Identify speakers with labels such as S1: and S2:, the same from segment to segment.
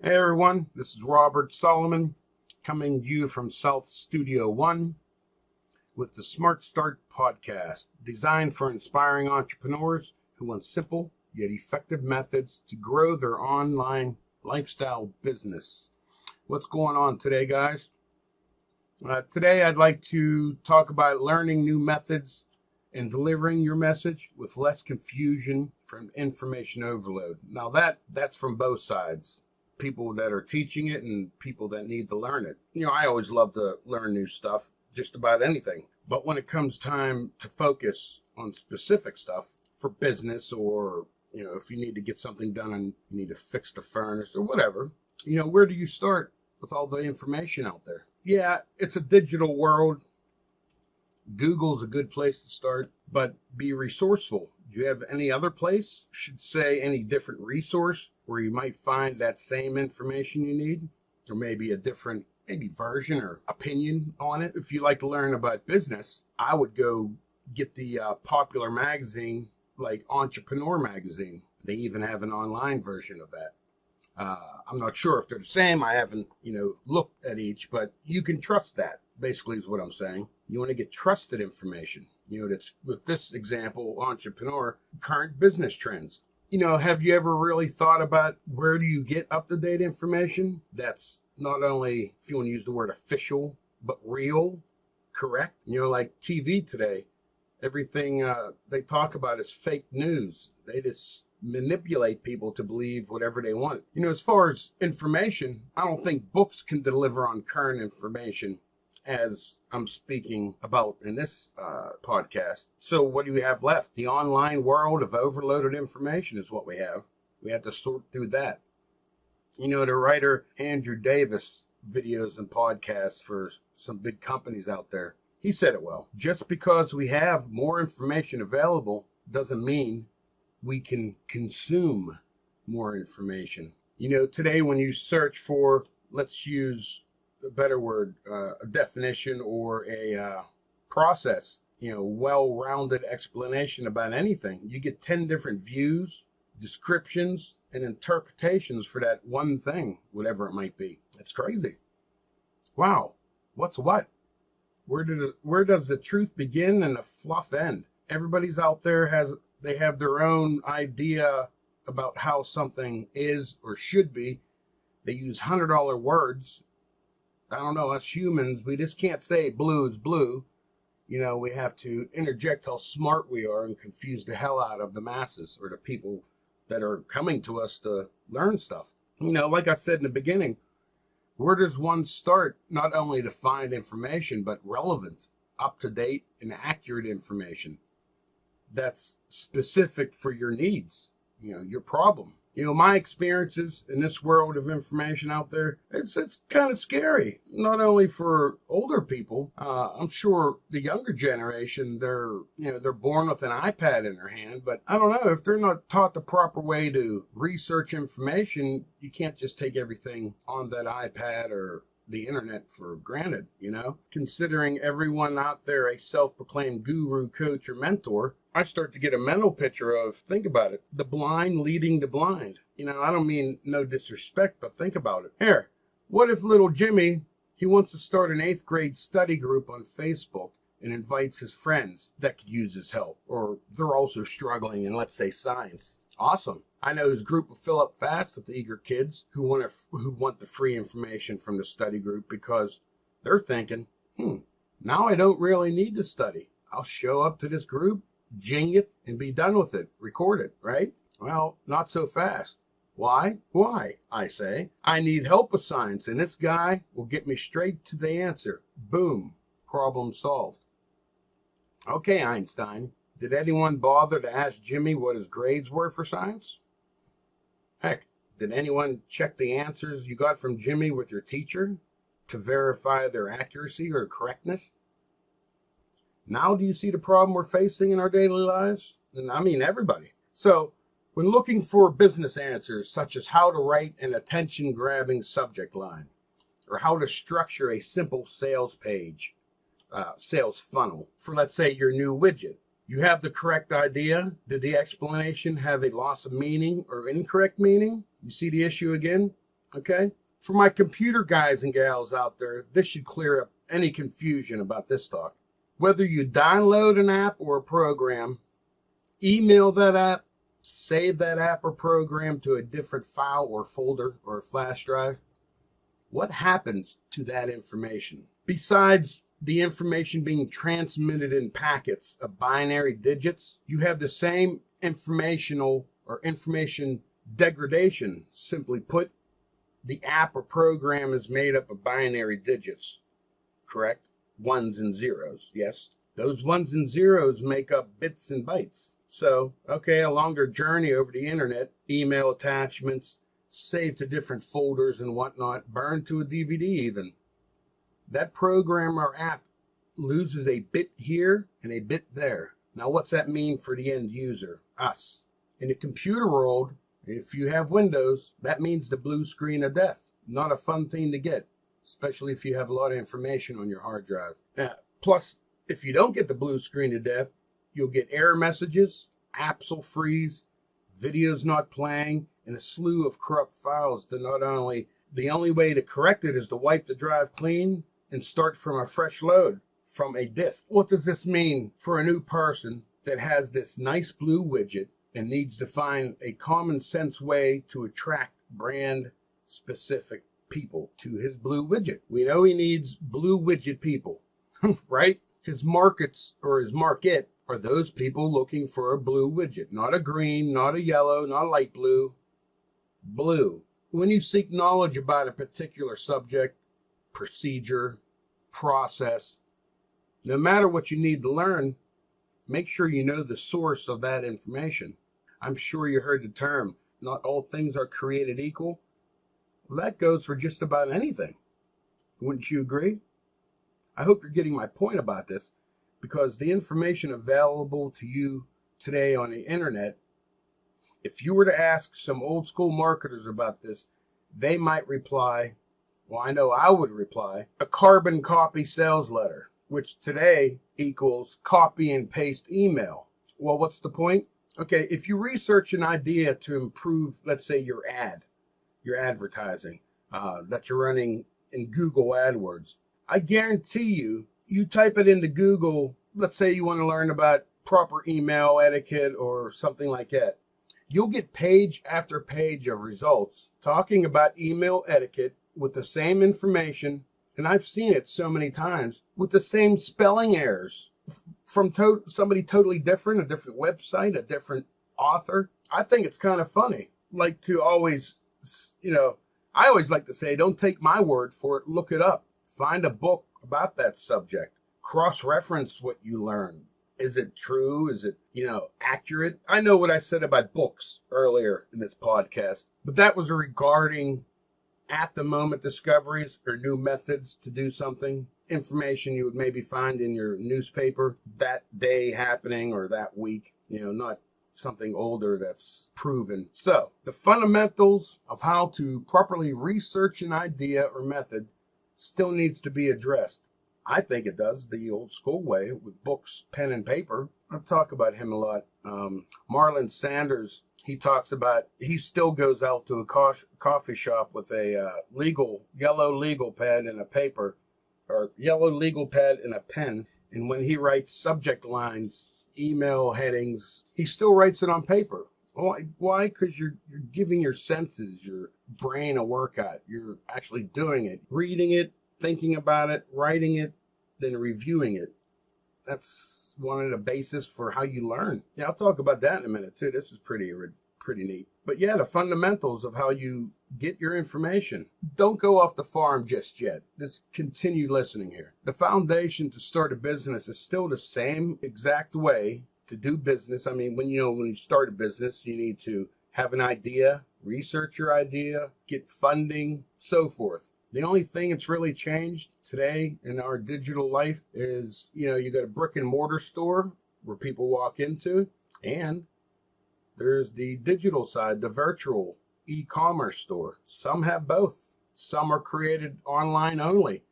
S1: Hey everyone, this is Robert Solomon coming to you from South Studio One with the Smart Start podcast, designed for inspiring entrepreneurs who want simple yet effective methods to grow their online lifestyle business. What's going on today, guys? Today I'd like to talk about learning new methods and delivering your message with less confusion from information overload. Now that's from both sides. People that are teaching it and people that need to learn it. I always love to learn new stuff, just about anything. But when it comes time to focus on specific stuff for business, or, if you need to get something done and you need to fix the furnace or whatever, where do you start with all the information out there? Yeah, it's a digital world. Google's a good place to start, but be resourceful. Do you have any other place? Should say any different resource where you might find that same information you need, or maybe a different version or opinion on it. If you like to learn about business, I would go get the popular magazine like Entrepreneur Magazine. They even have an online version of that. I'm not sure if they're the same. I haven't, looked at each, but you can trust that, basically is what I'm saying. You want to get trusted information. That's, with this example, entrepreneur, current business trends. Have you ever really thought about where do you get up-to-date information that's not only, if you want to use the word official, but real, correct? Like TV today, everything they talk about is fake news. They just manipulate people to believe whatever they want. As far as information, I don't think books can deliver on current information as I'm speaking about in this podcast. So what do we have left? The online world of overloaded information is what we have. We have to sort through that. The writer Andrew Davis videos and podcasts for some big companies out there, he said it well. Just because we have more information available doesn't mean we can consume more information. Today when you search for, let's use a better word, a definition or a process, well-rounded explanation about anything, you get 10 different views, descriptions, and interpretations for that one thing, whatever it might be. It's crazy. Wow. What's what? Where does the truth begin and the fluff end? Everybody's out there they have their own idea about how something is or should be. They use $100 words. I don't know, us humans, we just can't say blue is blue. We have to interject how smart we are and confuse the hell out of the masses or the people that are coming to us to learn stuff. Like I said in the beginning, where does one start not only to find information, but relevant, up-to-date, and accurate information that's specific for your needs, your problem. My experiences in this world of information out there, it's kind of scary. Not only for older people, I'm sure the younger generation, they're born with an iPad in their hand, but I don't know, if they're not taught the proper way to research information, you can't just take everything on that iPad or the internet for granted, Considering everyone out there a self-proclaimed guru, coach, or mentor, I start to get a mental picture of, think about it, the blind leading the blind. I don't mean no disrespect, but think about it. Here, what if little Jimmy, he wants to start an 8th grade study group on Facebook and invites his friends that could use his help, or they're also struggling in, let's say, science. Awesome. I know his group will fill up fast with eager kids who want the free information from the study group, because they're thinking, now I don't really need to study. I'll show up to this group, jing it, and be done with it. Record it, right? Well, not so fast. Why? Why, I say. I need help with science, and this guy will get me straight to the answer. Boom. Problem solved. Okay, Einstein. Did anyone bother to ask Jimmy what his grades were for science? Heck, did anyone check the answers you got from Jimmy with your teacher to verify their accuracy or correctness? Now do you see the problem we're facing in our daily lives? And I mean everybody. So, when looking for business answers, such as how to write an attention-grabbing subject line, or how to structure a simple sales page, sales funnel for, let's say, your new widget, you have the correct idea. Did the explanation have a loss of meaning or incorrect meaning? You see the issue again? Okay? For my computer guys and gals out there, this should clear up any confusion about this talk. Whether you download an app or a program, email that app, save that app or program to a different file or folder or a flash drive, what happens to that information? Besides the information being transmitted in packets of binary digits, you have the same informational or information degradation. Simply put, the app or program is made up of binary digits, correct? Ones and zeros, yes? Those ones and zeros make up bits and bytes. So, okay, along their journey over the internet, email attachments, saved to different folders and whatnot, burned to a DVD even. That program or app loses a bit here and a bit there. Now, what's that mean for the end user, us? In the computer world, if you have Windows, that means the blue screen of death. Not a fun thing to get, especially if you have a lot of information on your hard drive. Plus, if you don't get the blue screen of death, you'll get error messages, apps will freeze, videos not playing, and a slew of corrupt files that not only, the only way to correct it is to wipe the drive clean and start from a fresh load from a disk. What does this mean for a new person that has this nice blue widget and needs to find a common sense way to attract brand specific people to his blue widget? We know he needs blue widget people, right? His markets or his market are those people looking for a blue widget, not a green, not a yellow, not a light blue, blue. When you seek knowledge about a particular subject, procedure, process, no matter what you need to learn, make sure you know the source of that information. I'm sure you heard the term, not all things are created equal. Well, that goes for just about anything. Wouldn't you agree? I hope you're getting my point about this, because the information available to you today on the internet, if you were to ask some old school marketers about this, they might reply, well, I know I would reply, a carbon copy sales letter, which today equals copy and paste email. Well, what's the point? Okay, if you research an idea to improve, let's say, your advertising that you're running in Google AdWords, I guarantee you, you type it into Google, let's say you want to learn about proper email etiquette or something like that. You'll get page after page of results talking about email etiquette with the same information, and I've seen it so many times, with the same spelling errors from somebody totally different, a different website, a different author. I think it's kind of funny. Like to always, I always like to say, don't take my word for it, look it up. Find a book about that subject. Cross-reference what you learn. Is it true? Is it, accurate? I know what I said about books earlier in this podcast, but that was regarding at-the-moment discoveries or new methods to do something. Information you would maybe find in your newspaper that day happening or that week, not something older that's proven. So, the fundamentals of how to properly research an idea or method still needs to be addressed. I think it does the old school way with books, pen, and paper. I talk about him a lot. Marlon Sanders, he talks about, he still goes out to a coffee shop with a yellow legal pad and a paper, or yellow legal pad and a pen. And when he writes subject lines, email headings, he still writes it on paper. Why? Because you're giving your senses, your brain a workout. You're actually doing it, reading it, thinking about it, writing it, then reviewing it. That's one of the basis for how you learn. Yeah, I'll talk about that in a minute too. This is pretty neat. But yeah, the fundamentals of how you get your information. Don't go off the farm just yet. Just continue listening here. The foundation to start a business is still the same exact way to do business. I mean, when you start a business, you need to have an idea, research your idea, get funding, so forth. The only thing that's really changed today in our digital life is, you got a brick and mortar store where people walk into, and there's the digital side, the virtual e-commerce store. Some have both. Some are created online only.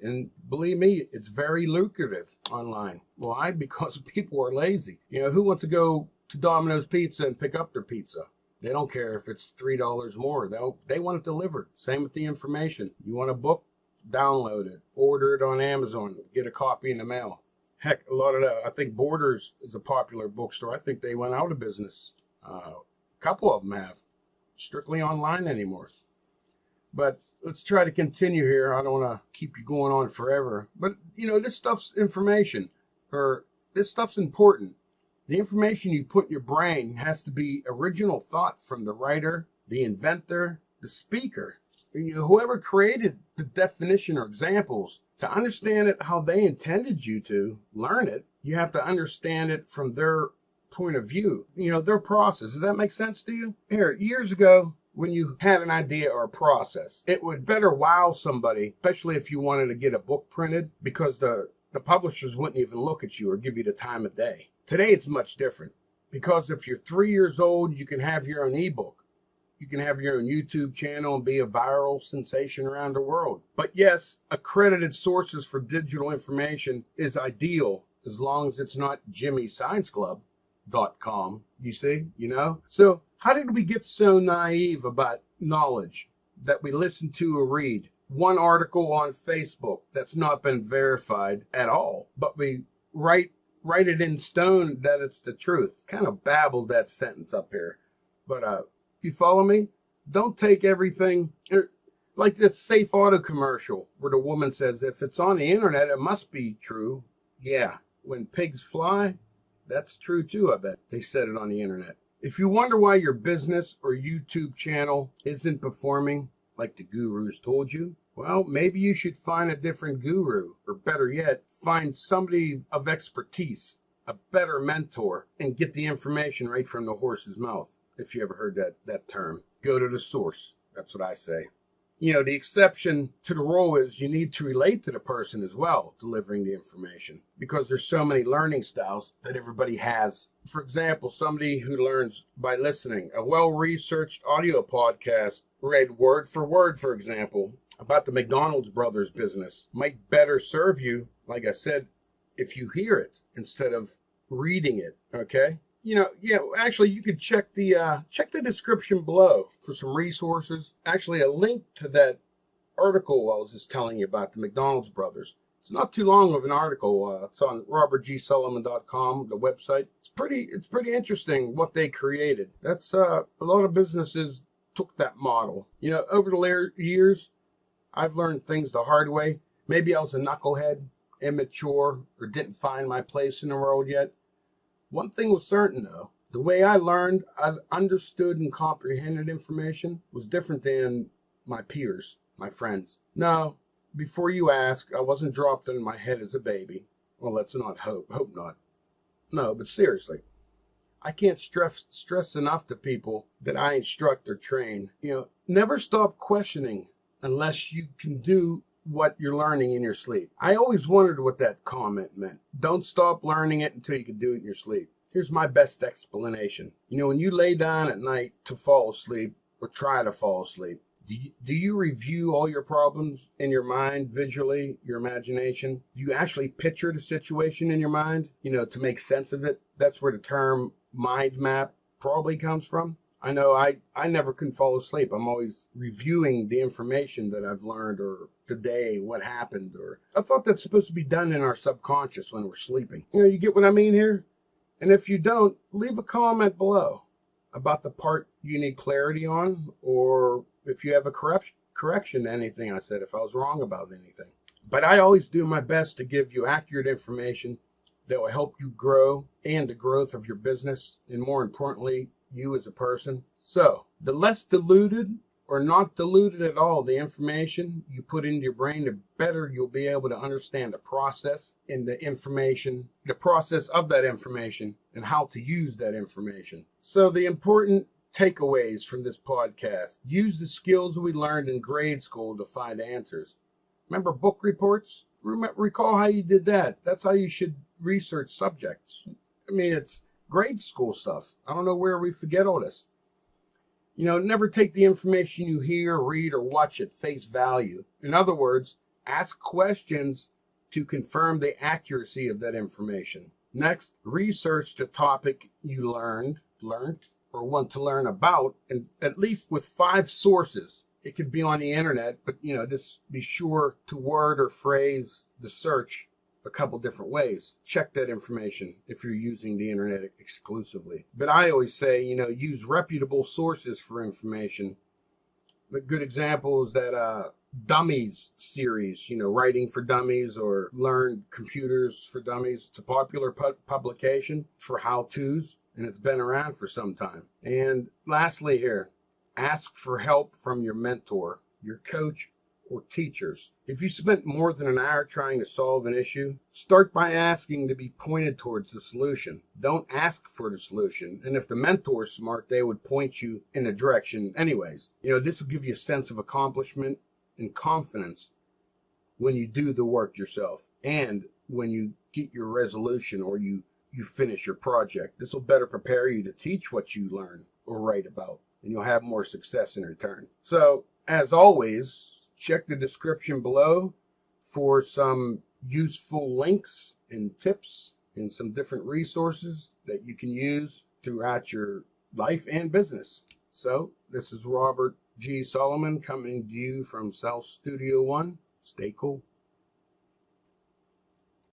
S1: And believe me, it's very lucrative online. Why? Because people are lazy. Who wants to go to Domino's Pizza and pick up their pizza? They don't care if it's $3 more. They want it delivered. Same with the information. You want a book? Download it. Order it on Amazon. Get a copy in the mail. Heck, a lot of that. I think Borders is a popular bookstore. I think they went out of business. A couple of them have. Strictly online anymore. But let's try to continue here. I don't want to keep you going on forever. But, this stuff's information. Or this stuff's important. The information you put in your brain has to be original thought from the writer, the inventor, the speaker. Whoever created the definition or examples. To understand it how they intended you to learn it, you have to understand it from their point of view, their process. Does that make sense to you? Here, years ago, when you had an idea or a process, it would better wow somebody, especially if you wanted to get a book printed, because the publishers wouldn't even look at you or give you the time of day. Today, it's much different, because if you're 3 years old, you can have your own ebook. You can have your own YouTube channel and be a viral sensation around the world. But yes, accredited sources for digital information is ideal as long as it's not jimmyscienceclub.com, you see, So how did we get so naive about knowledge that we listen to or read one article on Facebook that's not been verified at all, but we write it in stone that it's the truth? Kind of babbled that sentence up here. But you follow me? Don't take everything like this Safe Auto commercial where the woman says, if it's on the internet, it must be true. Yeah, when pigs fly, that's true too, I bet. They said it on the internet. If you wonder why your business or YouTube channel isn't performing like the gurus told you, well, maybe you should find a different guru, or better yet, find somebody of expertise, a better mentor, and get the information right from the horse's mouth. If you ever heard that term, go to the source. That's what I say. The exception to the rule is you need to relate to the person as well, delivering the information, because there's so many learning styles that everybody has. For example, somebody who learns by listening, a well-researched audio podcast read word, for example, about the McDonald's brothers business might better serve you, like I said, if you hear it instead of reading it, okay? Actually, you could check the description below for some resources. Actually, a link to that article I was just telling you about, the McDonald's brothers. It's not too long of an article. It's on robertgsullivan.com, the website. It's pretty interesting what they created. That's a lot of businesses took that model. Over the years, I've learned things the hard way. Maybe I was a knucklehead, immature, or didn't find my place in the world yet. One thing was certain, though. The way I learned, I understood and comprehended information was different than my peers, my friends. No, before you ask, I wasn't dropped in my head as a baby. Well, let's not hope not. No, but seriously, I can't stress enough to people that I instruct or train. Never stop questioning unless you can do what you're learning in your sleep. I always wondered what that comment meant. Don't stop learning it until you can do it in your sleep. Here's my best explanation. When you lay down at night to fall asleep or try to fall asleep, do you review all your problems in your mind visually, your imagination? Do you actually picture the situation in your mind, to make sense of it? That's where the term mind map probably comes from. I know I never can fall asleep. I'm always reviewing the information that I've learned, or today, what happened, or I thought that's supposed to be done in our subconscious when we're sleeping. You get what I mean here? And if you don't, leave a comment below about the part you need clarity on, or if you have a correction to anything I said, if I was wrong about anything. But I always do my best to give you accurate information that will help you grow and the growth of your business, and more importantly, you as a person. So the less diluted or not diluted at all the information you put into your brain, the better you'll be able to understand the process and the process of that information and how to use that information. So the important takeaways from this podcast: use the skills we learned in grade school to find answers. Remember book reports? Recall how you did that. That's how you should research subjects. It's grade school stuff. I don't know where we forget all this. Never take the information you hear, read, or watch at face value. In other words, ask questions to confirm the accuracy of that information. Next, research the topic you learned, or want to learn about, and at least with 5 sources. It could be on the internet, but just be sure to word or phrase the search a couple different ways. Check that information if you're using the internet exclusively. But I always say, use reputable sources for information. A good example is that Dummies series, Writing for Dummies or Learn Computers for Dummies. It's a popular publication for how-tos, and it's been around for some time. And lastly here, ask for help from your mentor, your coach, or teachers. If you spent more than an hour trying to solve an issue, start by asking to be pointed towards the solution. Don't ask for the solution. And if the mentor is smart, they would point you in a direction anyways. This will give you a sense of accomplishment and confidence when you do the work yourself and when you get your resolution or you finish your project. This will better prepare you to teach what you learn or write about, and you'll have more success in return. So, as always, check the description below for some useful links and tips and some different resources that you can use throughout your life and business. So, this is Robert G. Solomon coming to you from South Studio One. Stay cool.